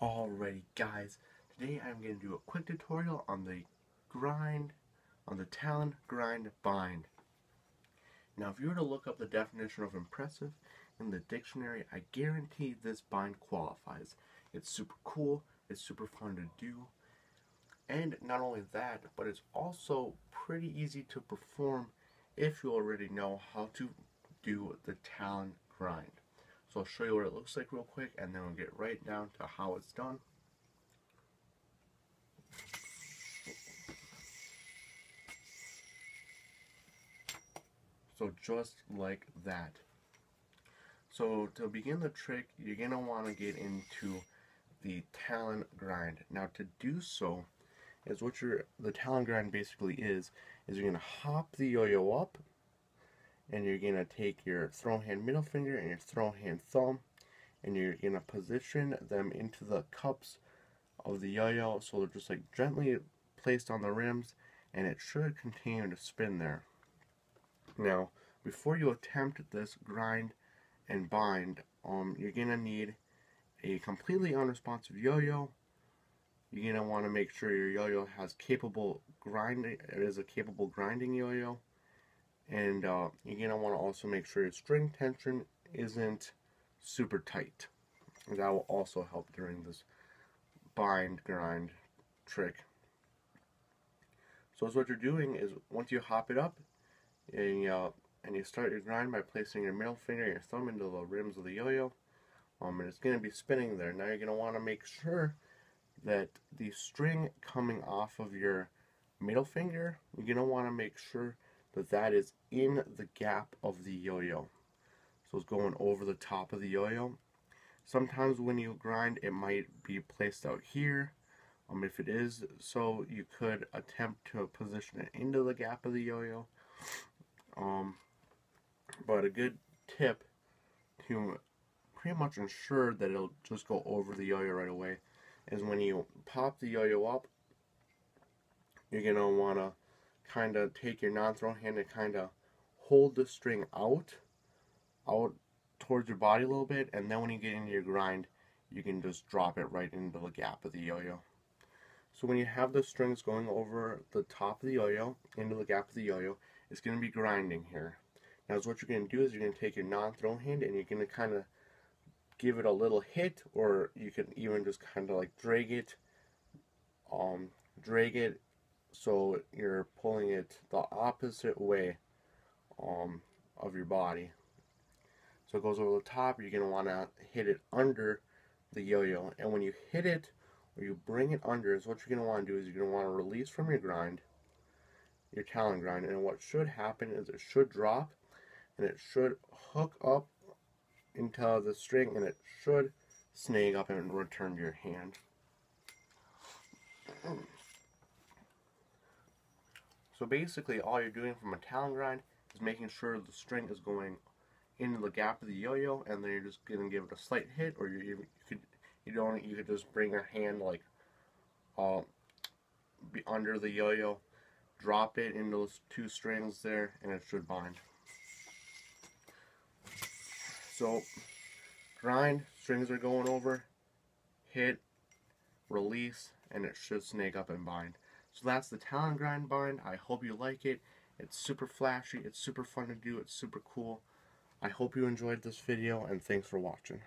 Alrighty guys, today I'm going to do a quick tutorial on the Talon grind bind. Now if you were to look up the definition of impressive in the dictionary, I guarantee this bind qualifies. It's super cool, it's super fun to do, and not only that, but it's also pretty easy to perform if you already know how to do the Talon grind. So I'll show you what it looks like real quick, and then we'll get right down to how it's done. So just like that. So to begin the trick, you're going to want to get into the Talon grind. Now to do so, is what the Talon grind basically is you're going to hop the yo-yo up, and you're going to take your throw hand middle finger and your throw hand thumb, and you're going to position them into the cups of the yo-yo so they're just like gently placed on the rims, and it should continue to spin there. Now, before you attempt this grind and bind, you're going to need a completely unresponsive yo-yo. You're going to want to make sure your yo-yo has capable grinding. It is a capable grinding yo-yo. And you're going to want to also make sure your string tension isn't super tight. And that will also help during this bind grind trick. So what you're doing is, once you hop it up, and you start your grind by placing your middle finger and your thumb into the rims of the yo-yo, and it's going to be spinning there. Now you're going to want to make sure that the string coming off of your middle finger, you're going to want to make sure that is in the gap of the yo-yo. So it's going over the top of the yo-yo. Sometimes when you grind, it might be placed out here. If it is so, you could attempt to position it into the gap of the yo-yo. But a good tip to pretty much ensure that it'll just go over the yo-yo right away is when you pop the yo-yo up, you're going to want to kind of take your non-throw hand and kind of hold the string out towards your body a little bit, and then when you get into your grind, you can just drop it right into the gap of the yo-yo. So when you have the strings going over the top of the yo-yo, into the gap of the yo-yo, it's going to be grinding here. Now what you're going to do is you're going to take your non-throw hand and you're going to kind of give it a little hit, or you can even just kind of like drag it so you're pulling it the opposite way of your body. So it goes over the top. You're going to want to hit it under the yo-yo, and when you hit it or you bring it under, is what you're going to want to do is you're going to want to release from your grind, your Talon grind, and what should happen is it should drop and it should hook up into the string, and it should snag up and return to your hand. So basically all you're doing from a Talon grind is making sure the string is going into the gap of the yo-yo, and then you're just going to give it a slight hit, or you could just bring your hand like be under the yo-yo, drop it into those two strings there, and it should bind. So grind, strings are going over, hit, release, and it should snag up and bind. So that's the Talon grind bind. I hope you like it. It's super flashy, it's super fun to do, it's super cool. I hope you enjoyed this video, and thanks for watching.